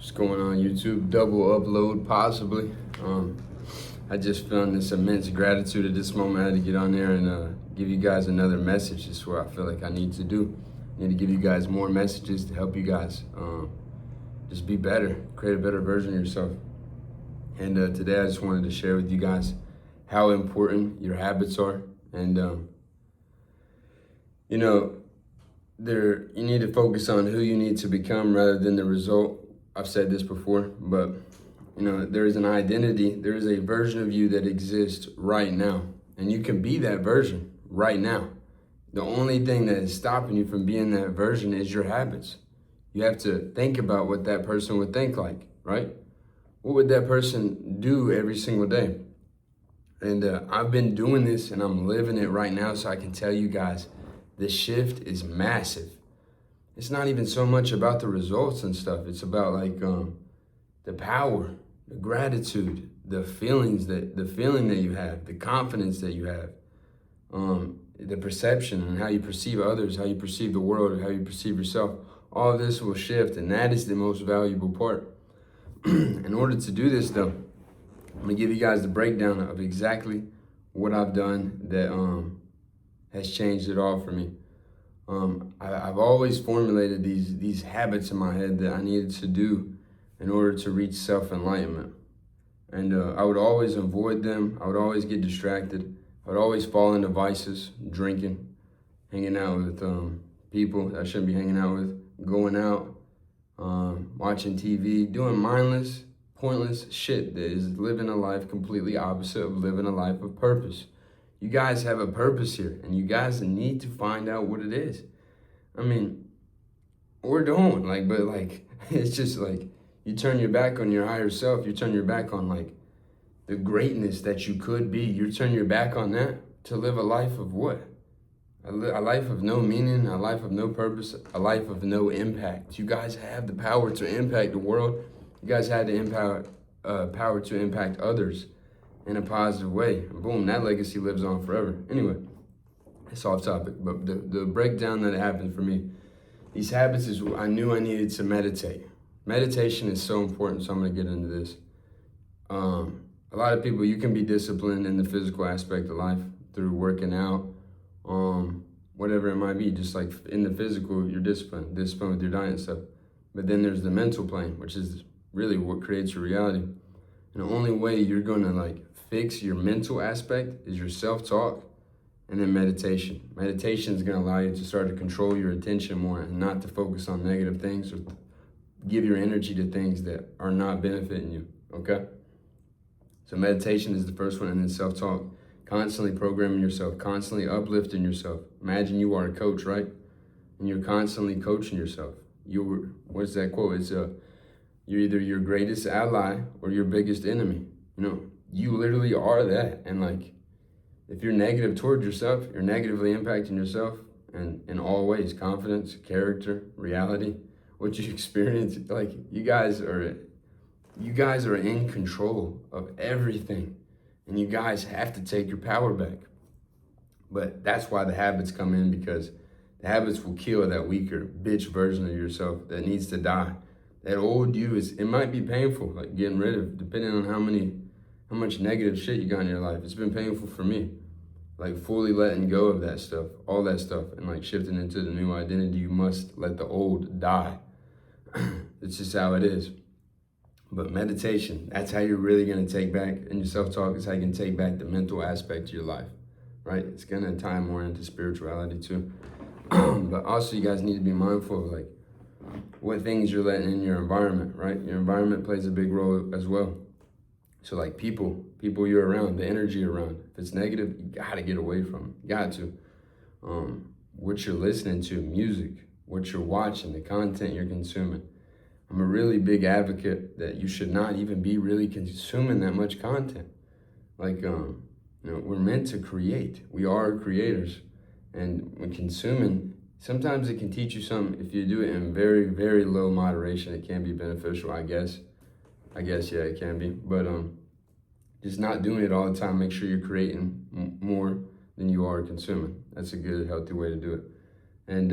What's going on, YouTube? Double upload, possibly. I just found this immense gratitude at this moment. I had to get on there and give you guys another message. This is what I feel like I need to do. I need to give you guys more messages to help you guys just be better, create a better version of yourself. And today I just wanted to share with you guys how important your habits are. And, you need to focus on who you need to become rather than the result. I've said this before, but there is an identity, there is a version of you that exists right now, and you can be that version right now. The only thing that is stopping you from being that version is your habits. You have to think about what that person would think like, right? What would that person do every single day? And I've been doing this and I'm living it right now, so I can tell you guys, the shift is massive. It's not even so much about the results and stuff. It's about the power, the gratitude, the feeling that you have, the confidence that you have, the perception and how you perceive others, how you perceive the world, how you perceive yourself. All of this will shift, and that is the most valuable part. In order to do this, though, I'm gonna give you guys the breakdown of exactly what I've done that has changed it all for me. I've always formulated these habits in my head that I needed to do in order to reach self-enlightenment. And I would always avoid them. I would always get distracted. I would always fall into vices, drinking, hanging out with people that I shouldn't be hanging out with, going out, watching TV, doing mindless, pointless shit that is living a life completely opposite of living a life of purpose. You guys have a purpose here, and you guys need to find out what it is. I mean, we're doing, it's just like, you turn your back on your higher self, you turn your back on the greatness that you could be. You turn your back on that to live a life of what? A life of no meaning, a life of no purpose, a life of no impact. You guys have the power to impact the world. You guys had the power to impact others in a positive way. Boom, that legacy lives on forever. Anyway, it's off topic, but the breakdown that happened for me, these habits is I knew I needed to meditate. Meditation is so important, so I'm gonna get into this. A lot of people, you can be disciplined in the physical aspect of life through working out, whatever it might be, just like in the physical, you're disciplined with your diet and stuff. But then there's the mental plane, which is really what creates your reality. And the only way you're gonna fix your mental aspect is your self-talk and then meditation. Meditation is gonna allow you to start to control your attention more and not to focus on negative things or give your energy to things that are not benefiting you, okay? So meditation is the first one, and then self-talk. Constantly programming yourself, constantly uplifting yourself. Imagine you are a coach, right? And you're constantly coaching yourself. What's that quote? It's you're either your greatest ally or your biggest enemy. You literally are that. And if you're negative towards yourself, you're negatively impacting yourself and in all ways, confidence, character, reality, what you experience. You guys are in control of everything, and you guys have to take your power back. But that's why the habits come in, because the habits will kill that weaker bitch version of yourself that needs to die. That old you it might be painful, getting rid of, depending on how much negative shit you got in your life. It's been painful for me, fully letting go of that stuff, all that stuff, and shifting into the new identity. You must let the old die. It's just how it is. But meditation, that's how you're really gonna take back, and your self-talk is how you can take back the mental aspect of your life, right? It's gonna tie more into spirituality too. But also you guys need to be mindful of what things you're letting in your environment, right? Your environment plays a big role as well. So people you're around, the energy around, if it's negative, you gotta get away from it. You got to. What you're listening to, music, what you're watching, the content you're consuming. I'm a really big advocate that you should not even be really consuming that much content. We're meant to create. We are creators. And when consuming, sometimes it can teach you something. If you do it in very, very low moderation, it can be beneficial, I guess. Yeah, it can be. But just not doing it all the time. Make sure you're creating more than you are consuming. That's a good, healthy way to do it. And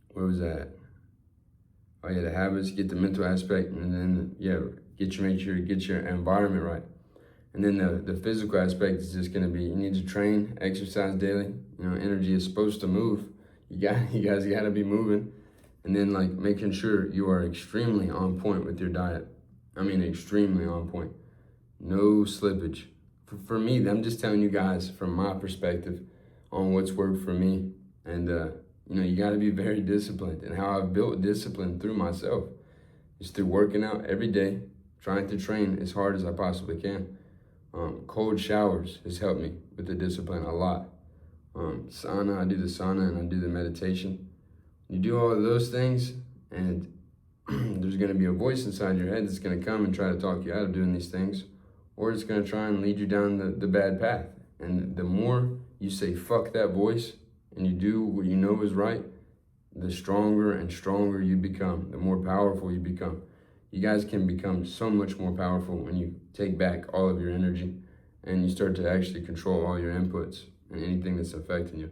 where was that? Oh yeah, the habits, get the mental aspect, and then make sure you get your environment right. And then the physical aspect is just gonna be, you need to train, exercise daily. You know, energy is supposed to move. You guys gotta be moving. And then like making sure you are extremely on point with your diet. I mean, extremely on point. No slippage. For me, I'm just telling you guys from my perspective on what's worked for me. And you know, you gotta be very disciplined. And how I've built discipline through myself is through working out every day, trying to train as hard as I possibly can. Cold showers has helped me with the discipline a lot. Sauna, I do the sauna and I do the meditation. You do all of those things, and there's going to be a voice inside your head that's going to come and try to talk you out of doing these things, or it's going to try and lead you down the bad path. And the more you say fuck that voice and you do what you know is right, the stronger and stronger you become, the more powerful you become. You guys can become so much more powerful when you take back all of your energy and you start to actually control all your inputs and anything that's affecting you.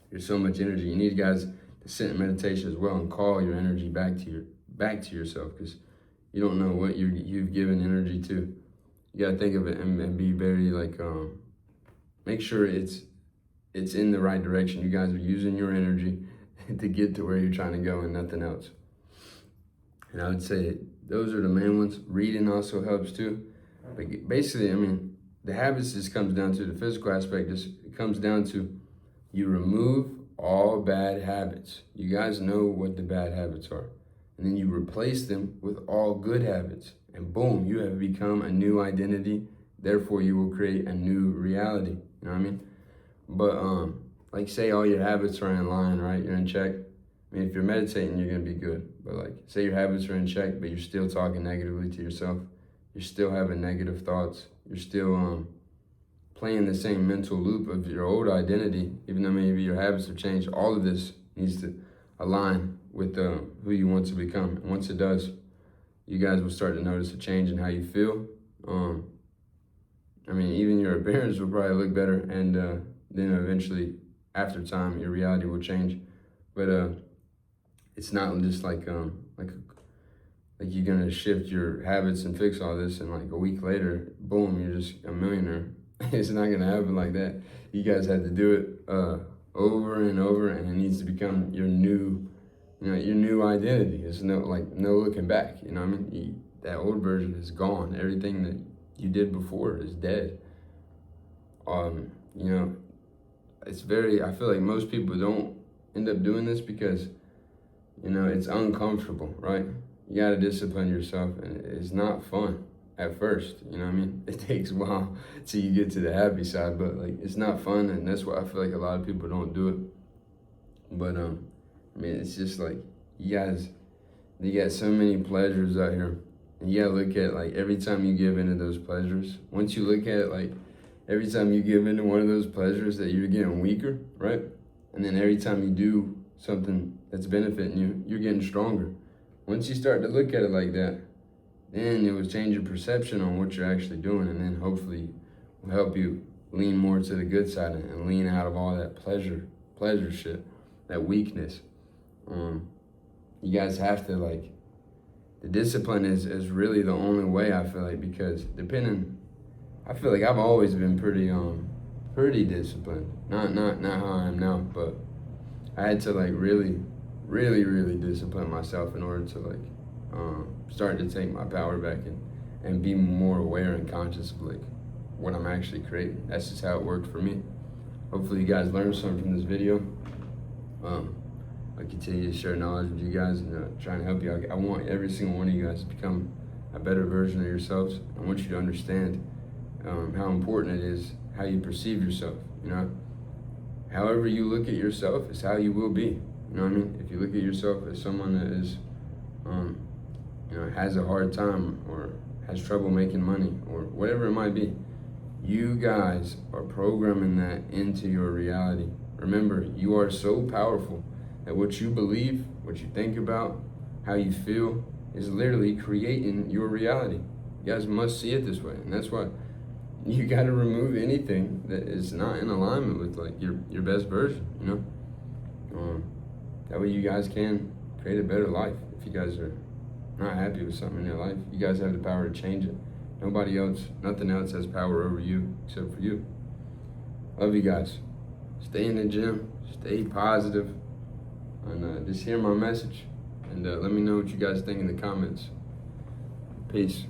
There's so much energy. You need guys to sit in meditation as well and call your energy back to yourself, because you don't know what you've given energy to. You gotta think of it and be very like make sure it's in the right direction. You guys are using your energy to get to where you're trying to go and nothing else. And I would say those are the main ones. Reading also helps too. But basically, I mean, the habits just comes down to the physical aspect. It comes down to you remove all bad habits. You guys know what the bad habits are. And then you replace them with all good habits. And boom, you have become a new identity. Therefore, you will create a new reality. You know what I mean? But like say all your habits are in line, right? You're in check. I mean, if you're meditating, you're gonna be good. But like, say your habits are in check, but you're still talking negatively to yourself. You're still having negative thoughts. You're still playing the same mental loop of your old identity, even though maybe your habits have changed. All of this needs to align with who you want to become. And once it does, you guys will start to notice a change in how you feel. I mean, even your appearance will probably look better, and then eventually, after time, your reality will change. But it's not just like you're gonna shift your habits and fix all this, and like a week later, boom, you're just a millionaire. It's not gonna happen like that. You guys have to do it over and over, and it needs to become your new, your new identity. There's no looking back. You know what I mean? That old version is gone. Everything that you did before is dead. It's I feel like most people don't end up doing this because, it's uncomfortable, right? You gotta discipline yourself, and it's not fun at first, you know what I mean? It takes a while till you get to the happy side, but like, it's not fun, and that's why I feel like a lot of people don't do it. But I mean, it's just like, you got so many pleasures out here, and you gotta look at like every time you give into those pleasures. Once you look at it like every time you give into one of those pleasures that you're getting weaker, right? And then every time you do something that's benefiting you, you're getting stronger. Once you start to look at it like that, then it will change your perception on what you're actually doing, and then hopefully will help you lean more to the good side and lean out of all that pleasure shit, that weakness. You guys have to the discipline is really the only way, I feel like, because I feel like I've always been pretty disciplined. Not how I am now, but I had to really discipline myself in order to start to take my power back and be more aware and conscious of what I'm actually creating. That's just how it worked for me. Hopefully you guys learned something from this video. I continue to share knowledge with you guys and trying to help you out. I want every single one of you guys to become a better version of yourselves. I want you to understand how important it is how you perceive yourself. However you look at yourself is how you will be. You know what I mean? If you look at yourself as someone that is, has a hard time or has trouble making money or whatever it might be, you guys are programming that into your reality. Remember, you are so powerful that what you believe, what you think about, how you feel is literally creating your reality. You guys must see it this way, and that's why you got to remove anything that is not in alignment with your best version. That way you guys can create a better life. If you guys are not happy with something in your life, you guys have the power to change it. Nobody else, nothing else has power over you except for you. Love you guys. Stay in the gym, stay positive, and just hear my message. And let me know what you guys think in the comments. Peace.